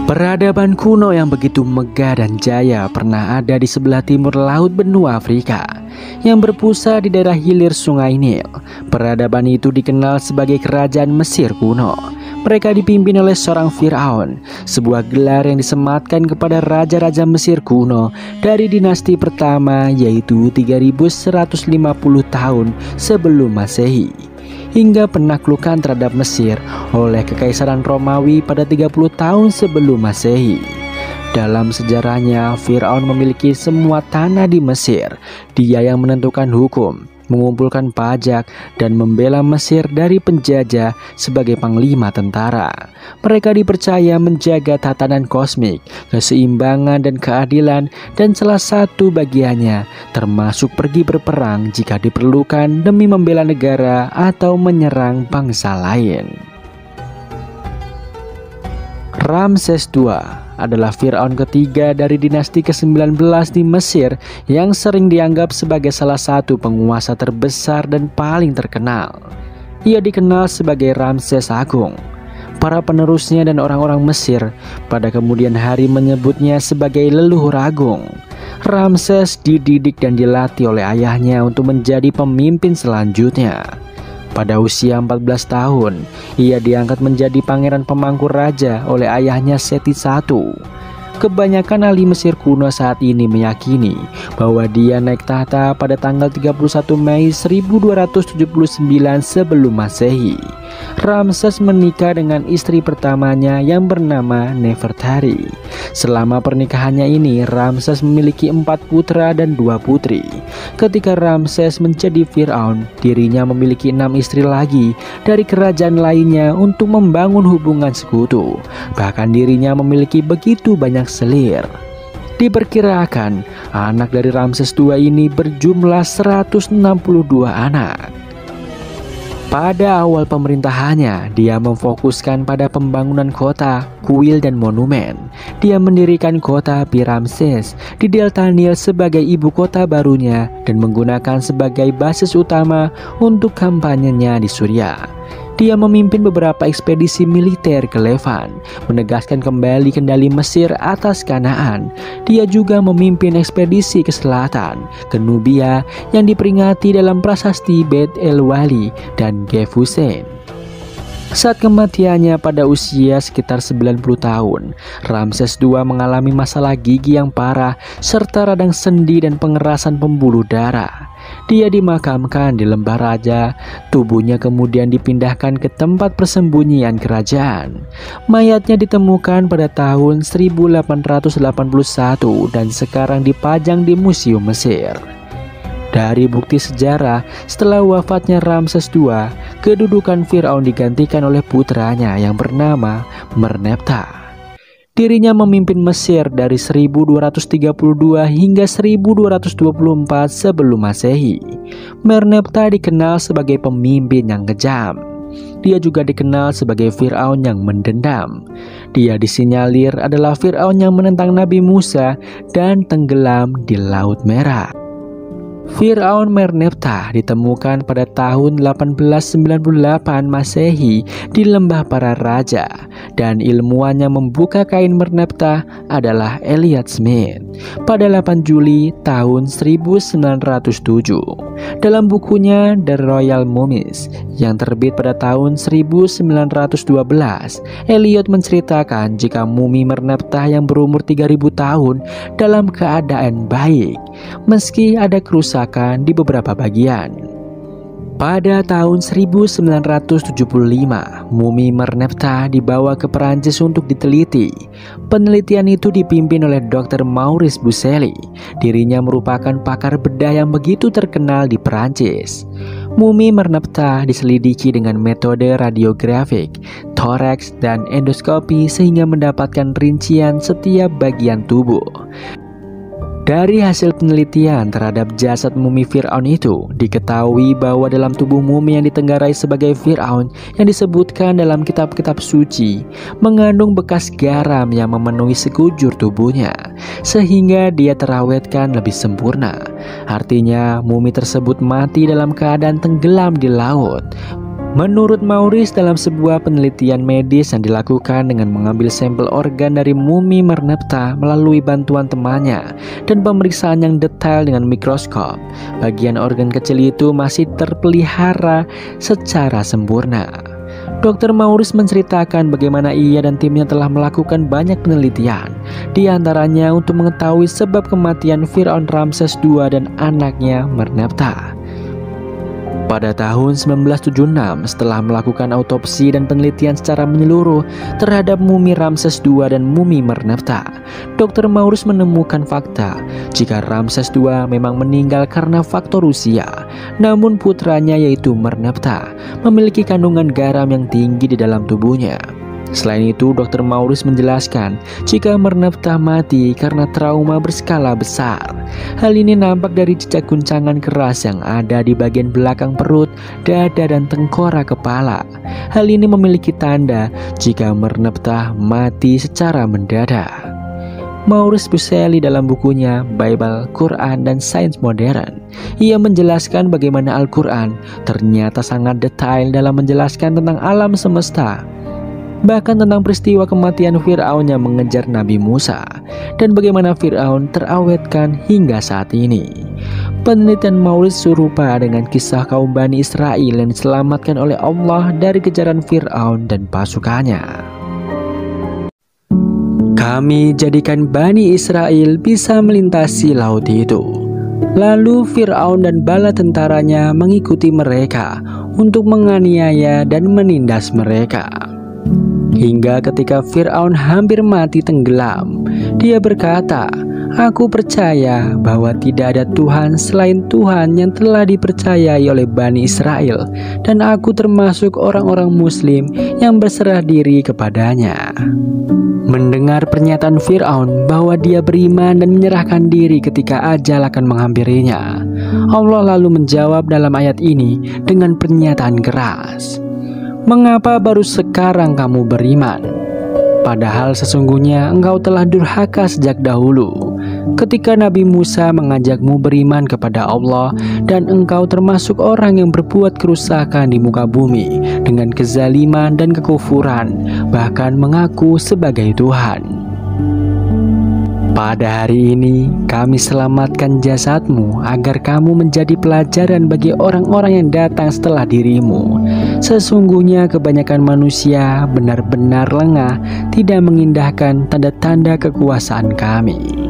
Peradaban kuno yang begitu megah dan jaya pernah ada di sebelah timur laut benua Afrika yang berpusat di daerah hilir Sungai Nil. Peradaban itu dikenal sebagai Kerajaan Mesir kuno. Mereka dipimpin oleh seorang Firaun, sebuah gelar yang disematkan kepada raja-raja Mesir kuno dari dinasti pertama, yaitu 3150 tahun sebelum Masehi, hingga penaklukan terhadap Mesir oleh Kekaisaran Romawi pada 30 tahun sebelum Masehi. Dalam sejarahnya, Firaun memiliki semua tanah di Mesir. Dia yang menentukan hukum, mengumpulkan pajak, dan membela Mesir dari penjajah sebagai panglima tentara. Mereka dipercaya menjaga tatanan kosmik, keseimbangan dan keadilan, dan salah satu bagiannya termasuk pergi berperang jika diperlukan demi membela negara atau menyerang bangsa lain. Ramses II adalah Firaun ketiga dari dinasti ke-19 di Mesir yang sering dianggap sebagai salah satu penguasa terbesar dan paling terkenal. Ia dikenal sebagai Ramses Agung. Para penerusnya dan orang-orang Mesir pada kemudian hari menyebutnya sebagai leluhur agung. Ramses dididik dan dilatih oleh ayahnya untuk menjadi pemimpin selanjutnya. Pada usia 14 tahun, ia diangkat menjadi pangeran pemangku raja oleh ayahnya Seti I. Kebanyakan ahli Mesir kuno saat ini meyakini bahwa dia naik tahta pada tanggal 31 Mei 1279 sebelum Masehi. Ramses menikah dengan istri pertamanya yang bernama Nefertari. Selama pernikahannya ini, Ramses memiliki 4 putra dan 2 putri. Ketika Ramses menjadi Firaun, dirinya memiliki 6 istri lagi dari kerajaan lainnya untuk membangun hubungan sekutu. Bahkan dirinya memiliki begitu banyak selir. Diperkirakan anak dari Ramses II ini berjumlah 162 anak. Pada awal pemerintahannya, dia memfokuskan pada pembangunan kota, kuil, dan monumen. Dia mendirikan kota Pi-Ramses di Delta Nil sebagai ibu kota barunya dan menggunakan sebagai basis utama untuk kampanyenya di Suriah. Dia memimpin beberapa ekspedisi militer ke Levan, menegaskan kembali kendali Mesir atas Kanaan. Dia juga memimpin ekspedisi ke selatan, ke Nubia, yang diperingati dalam prasasti Beit el-Wali dan Gefusen. Saat kematiannya pada usia sekitar 90 tahun, Ramses II mengalami masalah gigi yang parah serta radang sendi dan pengerasan pembuluh darah. Dia dimakamkan di Lembah Raja. Tubuhnya kemudian dipindahkan ke tempat persembunyian kerajaan. Mayatnya ditemukan pada tahun 1881 dan sekarang dipajang di Museum Mesir. Dari bukti sejarah, setelah wafatnya Ramses II, kedudukan Firaun digantikan oleh putranya yang bernama Merneptah. Dirinya memimpin Mesir dari 1232 hingga 1224 sebelum Masehi. Merneptah dikenal sebagai pemimpin yang kejam. Dia juga dikenal sebagai Firaun yang mendendam. Dia disinyalir adalah Firaun yang menentang Nabi Musa dan tenggelam di Laut Merah. Firaun Merneptah ditemukan pada tahun 1898 Masehi di Lembah Para Raja, dan ilmuwan yang membuka kain Merneptah adalah Elliot Smith pada 8 Juli tahun 1907. Dalam bukunya The Royal Mummies yang terbit pada tahun 1912, Elliot menceritakan jika mumi Merneptah yang berumur 3000 tahun dalam keadaan baik, meski ada kerusakan di beberapa bagian. Pada tahun 1975, mumi Merneptah dibawa ke Perancis untuk diteliti. Penelitian itu dipimpin oleh Dr. Maurice Bussely. Dirinya merupakan pakar bedah yang begitu terkenal di Perancis. Mumi Merneptah diselidiki dengan metode radiografik, toraks, dan endoskopi sehingga mendapatkan rincian setiap bagian tubuh. Dari hasil penelitian terhadap jasad mumi Firaun itu, diketahui bahwa dalam tubuh mumi yang ditenggarai sebagai Firaun yang disebutkan dalam kitab-kitab suci mengandung bekas garam yang memenuhi sekujur tubuhnya, sehingga dia terawetkan lebih sempurna. Artinya, mumi tersebut mati dalam keadaan tenggelam di laut. Menurut Maurice, dalam sebuah penelitian medis yang dilakukan dengan mengambil sampel organ dari mumi Merneptah melalui bantuan temannya dan pemeriksaan yang detail dengan mikroskop, bagian organ kecil itu masih terpelihara secara sempurna. Dr. Maurice menceritakan bagaimana ia dan timnya telah melakukan banyak penelitian, di antaranya untuk mengetahui sebab kematian Firaun Ramses II dan anaknya Merneptah. Pada tahun 1976, setelah melakukan autopsi dan penelitian secara menyeluruh terhadap mumi Ramses II dan mumi Merneptah, Dr. Maurice menemukan fakta jika Ramses II memang meninggal karena faktor usia, namun putranya yaitu Merneptah memiliki kandungan garam yang tinggi di dalam tubuhnya. Selain itu, Dr. Maurice menjelaskan jika Merneptah mati karena trauma berskala besar. Hal ini nampak dari jejak guncangan keras yang ada di bagian belakang perut, dada, dan tengkorak kepala. Hal ini memiliki tanda jika Merneptah mati secara mendadak. Maurice Buscelli dalam bukunya Bible, Quran, dan Sains Modern, ia menjelaskan bagaimana Al-Quran ternyata sangat detail dalam menjelaskan tentang alam semesta, bahkan tentang peristiwa kematian Fir'aun yang mengejar Nabi Musa, dan bagaimana Fir'aun terawetkan hingga saat ini. Penelitian Maurice serupa dengan kisah kaum Bani Israel yang diselamatkan oleh Allah dari kejaran Fir'aun dan pasukannya. Kami jadikan Bani Israel bisa melintasi laut itu. Lalu Fir'aun dan bala tentaranya mengikuti mereka untuk menganiaya dan menindas mereka. Hingga ketika Fir'aun hampir mati tenggelam, dia berkata, "Aku percaya bahwa tidak ada Tuhan selain Tuhan yang telah dipercayai oleh Bani Israel, dan aku termasuk orang-orang Muslim yang berserah diri kepadanya." Mendengar pernyataan Fir'aun bahwa dia beriman dan menyerahkan diri ketika ajal akan menghampirinya, Allah lalu menjawab dalam ayat ini dengan pernyataan keras, "Mengapa baru sekarang kamu beriman? Padahal sesungguhnya engkau telah durhaka sejak dahulu, ketika Nabi Musa mengajakmu beriman kepada Allah dan engkau termasuk orang yang berbuat kerusakan di muka bumi dengan kezaliman dan kekufuran, bahkan mengaku sebagai Tuhan. Pada hari ini kami selamatkan jasadmu agar kamu menjadi pelajaran bagi orang-orang yang datang setelah dirimu. Sesungguhnya kebanyakan manusia benar-benar lengah, tidak mengindahkan tanda-tanda kekuasaan kami."